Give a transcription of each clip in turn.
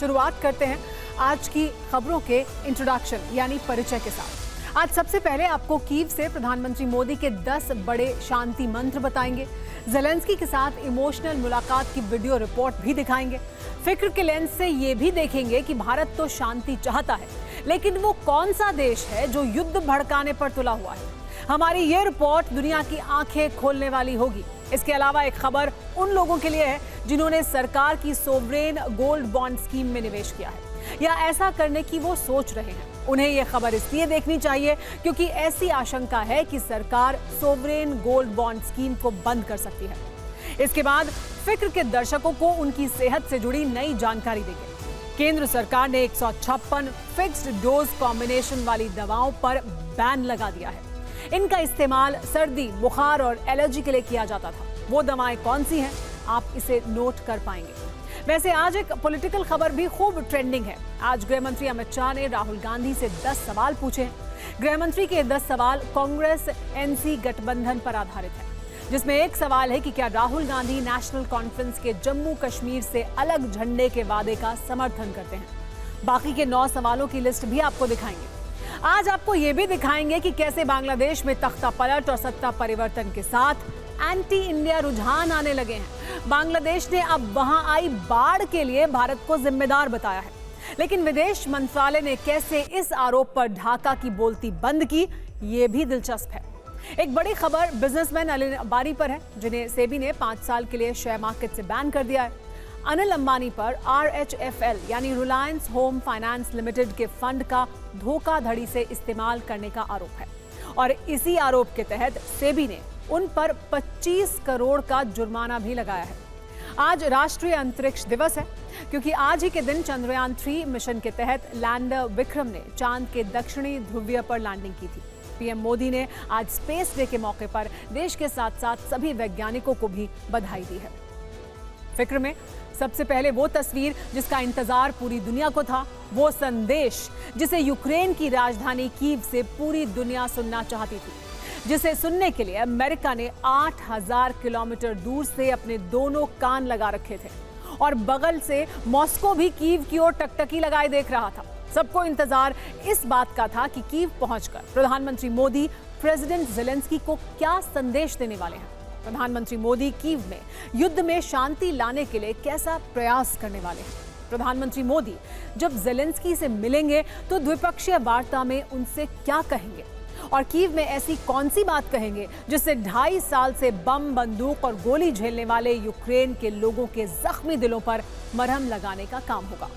शुरुआत करते हैं आज की खबरों के इंट्रोडक्शन यानी परिचय के साथ। आज सबसे पहले आपको कीव से प्रधानमंत्री मोदी के 10 बड़े शांति मंत्र बताएंगे। ज़ेलेंस्की के साथ इमोशनल मुलाकात की वीडियो रिपोर्ट भी दिखाएंगे। फिक्र के लेंस से ये भी देखेंगे कि भारत तो शांति चाहता है, लेकिन वो कौन सा देश है जो युद्ध भड़काने पर तुला हुआ है। हमारी ये रिपोर्ट दुनिया की आंखें खोलने वाली होगी। इसके अलावा एक खबर उन लोगों के लिए है जिन्होंने सरकार की सोवरेन गोल्ड बॉन्ड स्कीम में निवेश किया है या ऐसा करने की वो सोच रहे हैं। उन्हें यह खबर इसलिए देखनी चाहिए क्योंकि ऐसी आशंका है कि सरकार सोवरेन गोल्ड बॉन्ड स्कीम को बंद कर सकती है। इसके बाद फिक्र के दर्शकों को उनकी सेहत से जुड़ी नई जानकारी देंगे। केंद्र सरकार ने 156 फिक्स्ड डोज कॉम्बिनेशन वाली दवाओं पर बैन लगा दिया है। इनका इस्तेमाल सर्दी, बुखार और एलर्जी के लिए किया जाता था। वो दवाएं कौन सी हैं, आप इसे नोट कर पाएंगे। वैसे आज एक पॉलिटिकल खबर भी खूब ट्रेंडिंग है। आज गृह मंत्री अमित शाह ने राहुल गांधी से 10 सवाल पूछे हैं। गृह मंत्री के 10 सवाल कांग्रेस एनसी गठबंधन पर आधारित है, जिसमें एक सवाल है कि क्या राहुल गांधी नेशनल कॉन्फ्रेंस के जम्मू कश्मीर से अलग झंडे के वादे का समर्थन करते हैं। बाकी के 9 सवालों की लिस्ट भी आपको दिखाएंगे। आज आपको ये भी दिखाएंगे कि कैसे बांग्लादेश में तख्ता पलट और सत्ता परिवर्तन के साथ एंटी इंडिया रुझान आने लगे हैं। बांग्लादेश ने अब वहां आई बाढ़ के लिए भारत को जिम्मेदार बताया है, लेकिन विदेश मंत्रालय ने कैसे इस आरोप पर ढाका की बोलती बंद की, ये भी दिलचस्प है। एक बड़ी खबर बिजनेसमैन अनिल अंबानी पर है, जिन्हें सेबी ने 5 साल के लिए शेयर मार्केट से बैन कर दिया है। अनिल अंबानी पर RHFL यानी रिलायंस होम फाइनेंस लिमिटेड के फंड का धोखाधड़ी से इस्तेमाल करने का आरोप है और इसी आरोप के तहत सेबी ने उन पर 25 करोड़ का जुर्माना भी लगाया है। आज राष्ट्रीय अंतरिक्ष दिवस है क्योंकि आज ही के दिन चंद्रयान 3 मिशन के तहत लैंडर विक्रम ने चांद के दक्षिणी ध्रुवीय पर लैंडिंग की थी। पीएम मोदी ने आज स्पेस डे के मौके पर देश के साथ साथ सभी वैज्ञानिकों को भी बधाई दी है। फिक्र में सबसे पहले वो तस्वीर जिसका इंतजार पूरी दुनिया को था, वो संदेश जिसे यूक्रेन की राजधानी कीव से पूरी दुनिया सुनना चाहती थी, जिसे सुनने के लिए अमेरिका ने 8000 किलोमीटर दूर से अपने दोनों कान लगा रखे थे और बगल से मॉस्को भी कीव की ओर टकटकी लगाए देख रहा था। सबको इंतजार इस बात का था कि कीव पहुंचकर प्रधानमंत्री मोदी प्रेसिडेंट ज़ेलेंस्की को क्या संदेश देने वाले हैं। प्रधानमंत्री मोदी कीव में युद्ध में शांति लाने के लिए कैसा प्रयास करने वाले हैं। प्रधानमंत्री मोदी जब ज़ेलेंस्की से मिलेंगे तो द्विपक्षीय वार्ता में उनसे क्या कहेंगे और कीव में ऐसी कौन सी बात कहेंगे जिससे 2.5 साल से बम, बंदूक और गोली झेलने वाले यूक्रेन के लोगों के जख्मी दिलों पर मरहम लगाने का काम होगा।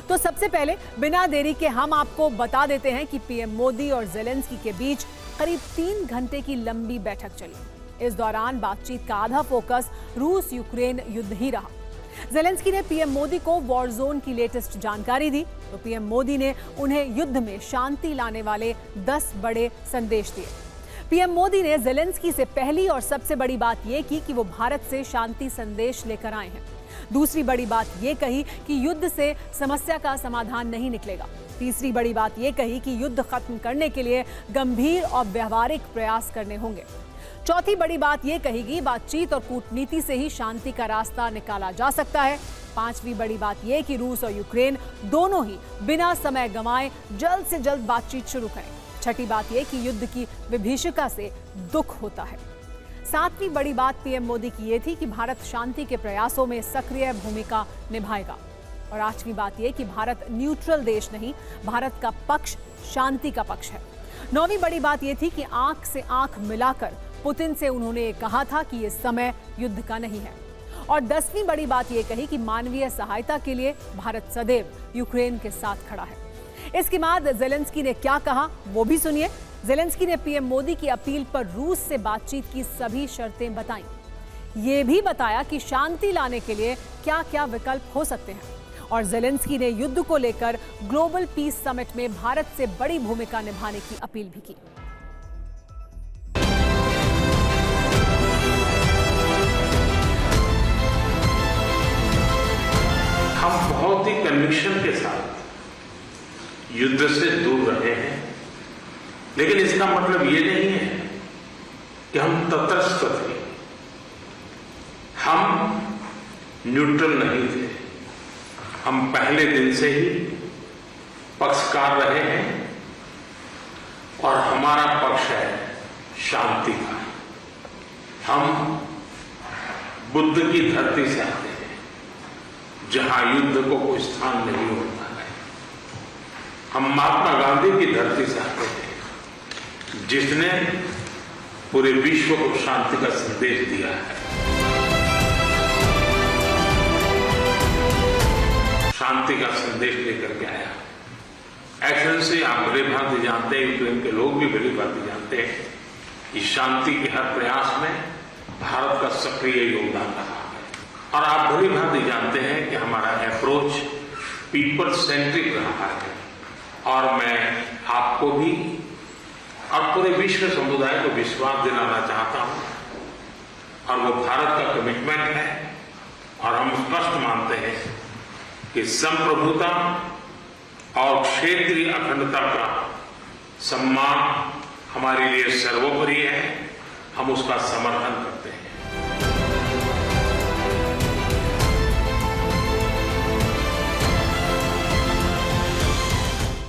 तो सबसे पहले बिना देरी के हम आपको बता देते हैं कि पीएम मोदी और ज़ेलेंस्की के बीच करीब 3 घंटे की लंबी बैठक चली। इस दौरान बातचीत का आधा फोकस रूस यूक्रेन युद्ध ही रहा। ज़ेलेंस्की ने पीएम मोदी को वॉर जोन की लेटेस्ट जानकारी दी तो पीएम मोदी ने उन्हें युद्ध में शांति लाने वाले 10 बड़े संदेश दिए। पीएम मोदी ने ज़ेलेंस्की से पहली और सबसे बड़ी बात यह की कि वो भारत से शांति संदेश लेकर आए हैं। दूसरी बड़ी बात यह कही कि युद्ध से समस्या का समाधान नहीं निकलेगा। तीसरी बड़ी बात यह कही कि युद्ध खत्म करने के लिए गंभीर और व्यवहारिक प्रयास करने होंगे। चौथी बड़ी बात यह कही बातचीत और कूटनीति से ही शांति का रास्ता निकाला जा सकता है। पांचवी बड़ी बात यह कि रूस और यूक्रेन दोनों ही बिना समय गंवाए जल्द से जल्द बातचीत शुरू करें। छठी बात यह कि युद्ध की विभीषिका से दुख होता है। सातवीं बड़ी बात पीएम मोदी की यह थी कि भारत शांति के प्रयासों में सक्रिय भूमिका निभाएगा। और आठवीं बात यह कि भारत न्यूट्रल देश नहीं, भारत का पक्ष शांति का पक्ष है। नौवीं बड़ी बात यह थी कि आंख से आंख मिलाकर पुतिन से उन्होंने कहा था कि यह समय युद्ध का नहीं है। और 10वीं बड़ी बात यह कही कि मानवीय सहायता के लिए भारत सदैव यूक्रेन के साथ खड़ा है। इसके बाद ज़ेलेंस्की ने क्या कहा वो भी सुनिए। ज़ेलेंस्की ने पीएम मोदी की अपील पर रूस से बातचीत की सभी शर्तें बताईं। ये भी बताया कि शांति लाने के लिए क्या क्या विकल्प हो सकते हैं। और ज़ेलेंस्की ने युद्ध को लेकर ग्लोबल पीस समिट में भारत से बड़ी भूमिका निभाने की अपील भी की। हम बहुत ही कन्विक्शन के साथ युद्ध से दूर रहे हैं, लेकिन इसका मतलब ये नहीं है कि हम तटस्थ थे, हम न्यूट्रल नहीं थे, हम पहले दिन से ही पक्षकार रहे हैं और हमारा पक्ष है शांति का। हम बुद्ध की धरती से आते हैं जहां युद्ध को कोई स्थान नहीं होता है। हम महात्मा गांधी की धरती से आते हैं जिसने पूरे विश्व को शांति का संदेश दिया है। शांति का संदेश लेकर के आया। एक्सेलेंसी, आप भली भांति जानते हैं, यूक्रेन के लोग भी भली भांति जानते हैं कि शांति के हर प्रयास में भारत का सक्रिय योगदान रहा है। और आप भली भांति जानते हैं कि हमारा अप्रोच पीपल सेंट्रिक रहा है। और मैं आपको भी और पूरे विश्व समुदाय को विश्वास दिलाना चाहता हूं, और वो भारत का कमिटमेंट है। और हम स्पष्ट मानते हैं कि संप्रभुता और क्षेत्रीय अखंडता का सम्मान हमारे लिए सर्वोपरि है। हम उसका समर्थन करते हैं।